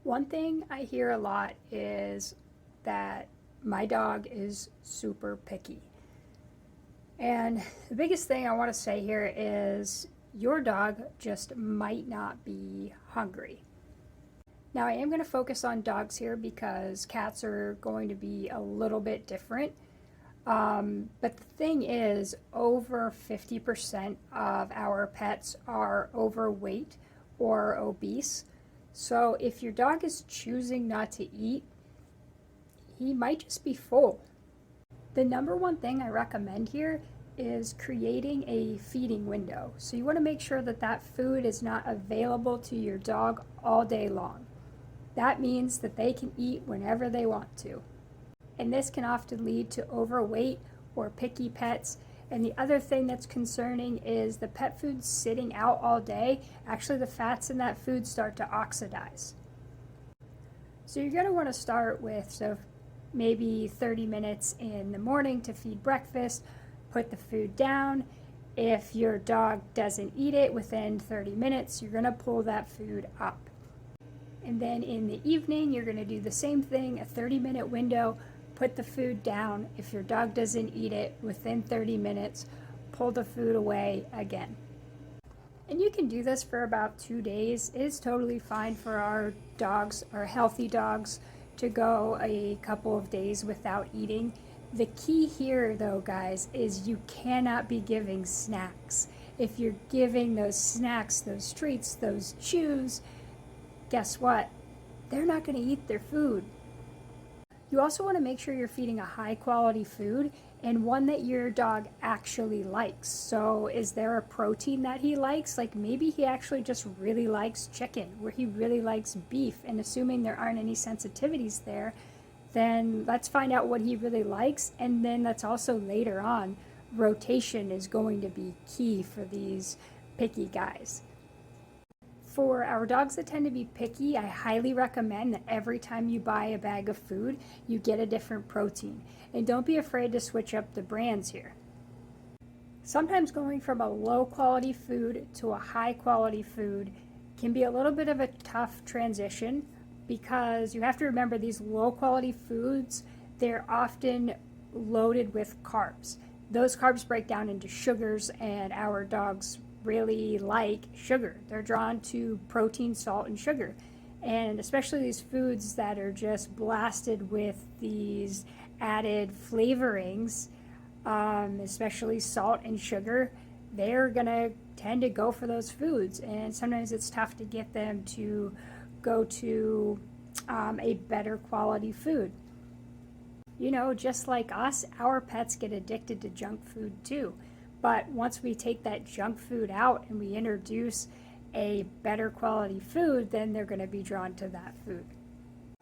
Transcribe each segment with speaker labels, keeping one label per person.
Speaker 1: One thing I hear a lot is that my dog is super picky. And the biggest thing I want to say here is your dog just might not be hungry. Now, I am going to focus on dogs here because cats are going to be a little bit different. But the thing is, over 50% of our pets are overweight or obese. So if your dog is choosing not to eat, he might just be full. The number one thing I recommend here is creating a feeding window. So you want to make sure that that food is not available to your dog all day long. That means that they can eat whenever they want to. And this can often lead to overweight or picky pets. And the other thing that's concerning is the pet food sitting out all day, actually the fats in that food start to oxidize. So you're going to want to start with maybe 30 minutes in the morning to feed breakfast, put the food down. If your dog doesn't eat it within 30 minutes, you're going to pull that food up. And then in the evening, you're going to do the same thing, a 30-minute window, put the food down. If your dog doesn't eat it within 30 minutes, pull the food away again. And you can do this for about 2 days. It is totally fine for our dogs, our healthy dogs, to go a couple of days without eating. The key here, though, guys, is you cannot be giving snacks. If you're giving those snacks, those treats, those chews, guess what? They're not going to eat their food. You also want to make sure you're feeding a high quality food and one that your dog actually likes. So is there a protein that he likes? Like maybe he actually just really likes chicken, or he really likes beef, and assuming there aren't any sensitivities there, then let's find out what he really likes. And then that's also later on, rotation is going to be key for these picky guys. For our dogs that tend to be picky, I highly recommend that every time you buy a bag of food, you get a different protein. And don't be afraid to switch up the brands here. Sometimes going from a low quality food to a high quality food can be a little bit of a tough transition, because you have to remember these low quality foods, they're often loaded with carbs. Those carbs break down into sugars, and our dogs really like sugar. They're drawn to protein, salt, and sugar. And especially these foods that are just blasted with these added flavorings, especially salt and sugar, they're gonna tend to go for those foods. And sometimes it's tough to get them to go to a better quality food. You know, just like us, our pets get addicted to junk food too. But once we take that junk food out and we introduce a better quality food, then they're going to be drawn to that food.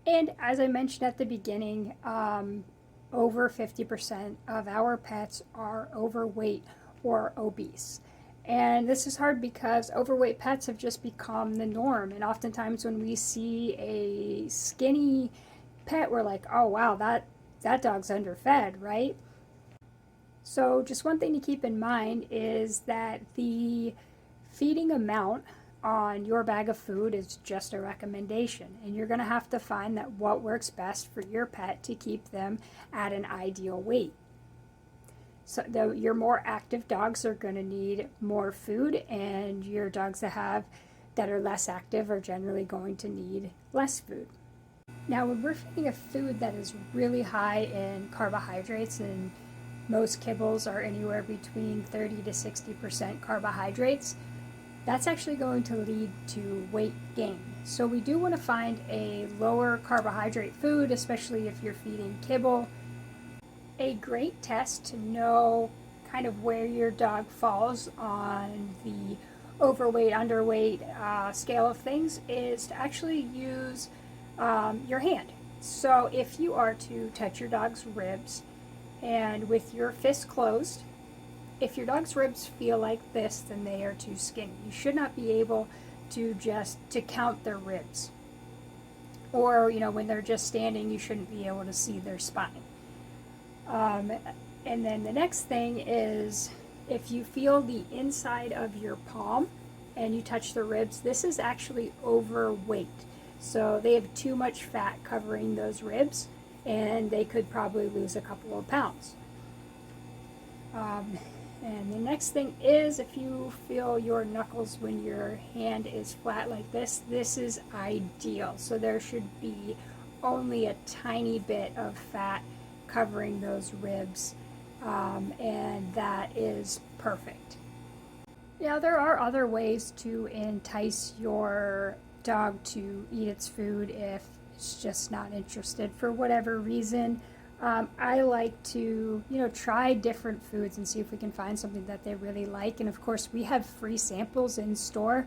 Speaker 1: And as I mentioned at the beginning, over 50% of our pets are overweight or obese. And this is hard because overweight pets have just become the norm. And oftentimes when we see a skinny pet, we're like, oh wow, that dog's underfed, right? So just one thing to keep in mind is that the feeding amount on your bag of food is just a recommendation, and you're going to have to find that what works best for your pet to keep them at an ideal weight. So your more active dogs are going to need more food, and your dogs that are less active are generally going to need less food. Now, when we're feeding a food that is really high in carbohydrates, and most kibbles are anywhere between 30 to 60% carbohydrates, that's actually going to lead to weight gain. So we do want to find a lower carbohydrate food, especially if you're feeding kibble. A great test to know kind of where your dog falls on the overweight, underweight scale of things is to actually use your hand. So if you are to touch your dog's ribs, and with your fist closed, if your dog's ribs feel like this, then they are too skinny. You should not be able to count their ribs. Or, you know, when they're just standing, you shouldn't be able to see their spine. And then the next thing is, if you feel the inside of your palm and you touch the ribs, this is actually overweight. So they have too much fat covering those ribs, and they could probably lose a couple of pounds. And the next thing is, if you feel your knuckles when your hand is flat like this is ideal. So there should be only a tiny bit of fat covering those ribs, and that is perfect. Yeah, there are other ways to entice your dog to eat its food if it's just not interested for whatever reason. I like to, try different foods and see if we can find something that they really like. And of course, we have free samples in store,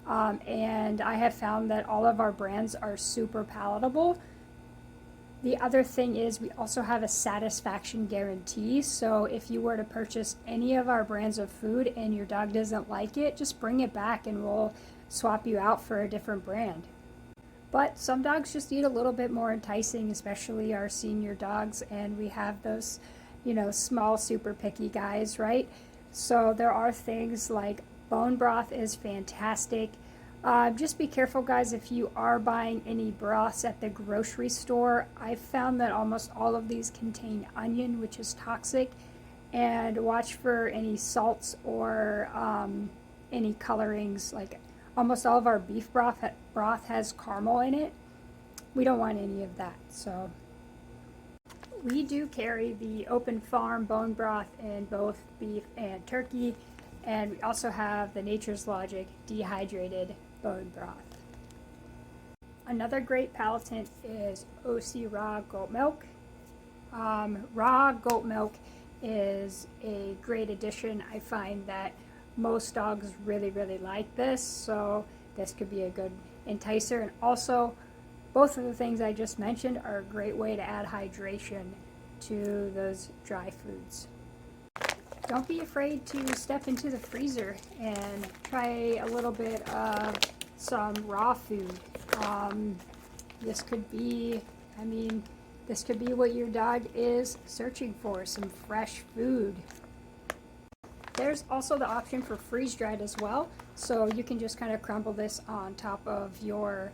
Speaker 1: and I have found that all of our brands are super palatable. The other thing is we also have a satisfaction guarantee. So if you were to purchase any of our brands of food and your dog doesn't like it, just bring it back and we'll swap you out for a different brand. But some dogs just eat a little bit more enticing, especially our senior dogs, and we have those, small, super picky guys, right? So there are things like bone broth is fantastic. Just be careful, guys, if you are buying any broths at the grocery store. I've found that almost all of these contain onion, which is toxic, and watch for any salts or any colorings. Like almost all of our beef broth has caramel in it. We don't want any of that. So we do carry the Open Farm bone broth in both beef and turkey, and we also have the Nature's Logic dehydrated bone broth. Another great palatant is OC Raw Goat Milk. Raw goat milk is a great addition. I find that most dogs really, really like this, so this could be a good enticer. And also, both of the things I just mentioned are a great way to add hydration to those dry foods. Don't be afraid to step into the freezer and try a little bit of some raw food. This could be what your dog is searching for, some fresh food. There's also the option for freeze-dried as well, so you can just kind of crumble this on top of your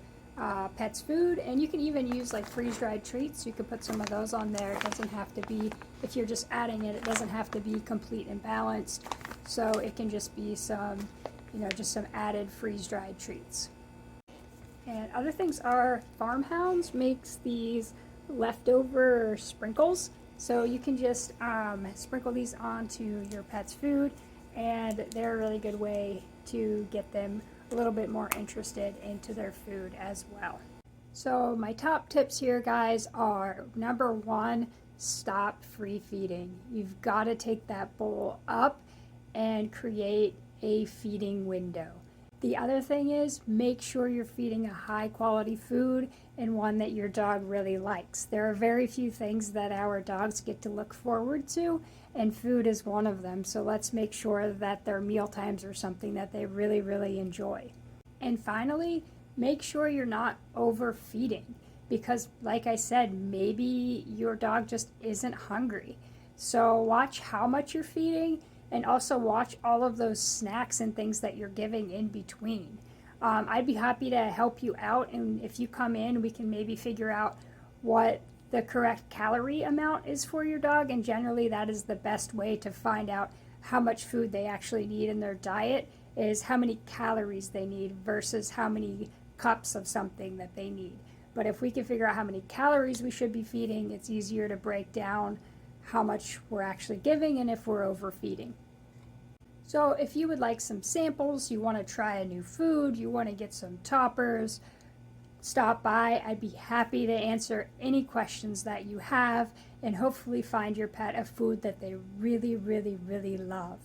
Speaker 1: pet's food, and you can even use like freeze-dried treats. You could put some of those on there. It doesn't have to be, if you're just adding it, it doesn't have to be complete and balanced, so it can just be some, just some added freeze-dried treats. And other things are Farmhounds makes these leftover sprinkles. So you can just sprinkle these onto your pet's food, and they're a really good way to get them a little bit more interested into their food as well. So my top tips here, guys, are number one, stop free feeding. You've got to take that bowl up and create a feeding window. The other thing is make sure you're feeding a high quality food and one that your dog really likes. There are very few things that our dogs get to look forward to, and food is one of them. So let's make sure that their meal times are something that they really, really enjoy. And finally, make sure you're not overfeeding, because like I said, maybe your dog just isn't hungry. So watch how much you're feeding, and also watch all of those snacks and things that you're giving in between. I'd be happy to help you out, and if you come in, we can maybe figure out what the correct calorie amount is for your dog, and generally that is the best way to find out how much food they actually need in their diet, is how many calories they need versus how many cups of something that they need. But if we can figure out how many calories we should be feeding, it's easier to break down how much we're actually giving and if we're overfeeding. So if you would like some samples, you want to try a new food, you want to get some toppers, stop by. I'd be happy to answer any questions that you have and hopefully find your pet a food that they really, really, really love.